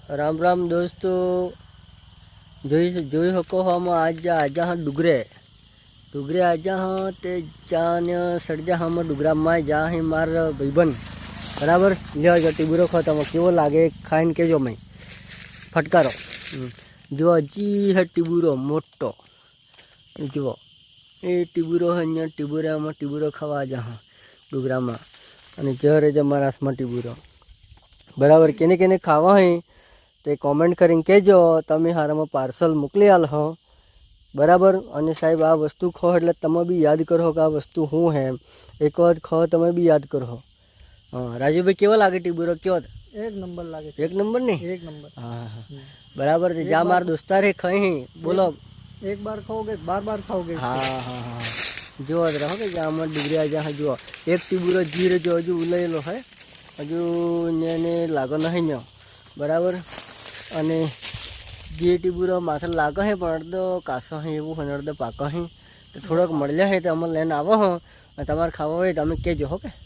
राम राम दोस्तों જોઈ શકો હો અમે આજા હા ડુગરે આજા હા તે ચાને સડજા હા ડુગરામાં જા હી માર ભાઈબંધ બરાબર લ્યો જો ટીબુરો ખો તમે કેવો લાગે ખાઈને કેજો મેં ફટકારો જો હજી હે ટીબુરો મોટો જુઓ એ ટીબુરો હે અહીંયા ટીબુરો ખાવા જા હા ડુગરામાં અને જરે જ મારા હાથમાં ટીબુરો બરાબર કેને ખાવા હે તે કોમેન્ટ કરીને કહેજો તમે હારામાં પાર્સલ મોકલી આલ હો બરાબર અને સાહેબ આ વસ્તુ ખો એટલે તમે બી યાદ કરો કે આ વસ્તુ શું હે એક વખત ખો તમે બી યાદ કરો હા રાજુભાઈ કેવો લાગે ટીબુરો કયો एक नंबर लागे एक नंबर नहीं एक नंबर हाँ हाँ बराबर जा मार दोस्तार है खाई बोलो एक बार खाओगे बार बार खाओगे हाँ हाँ हाँ जो रहोगे जा मार डिग्री आ जा जो एक टीबुरो जीरे जो हजू उलेलो है हजू ने लागो नहीं नो बराबर अने जे टीबुरो माथे लागे है पण अर्धो कासो है एवं है अर्धो पाको है तो थोड़ोक मळ्या है तो अमे लईने आवो हो तमारे खावा होय तो अमे कहेजो हो के।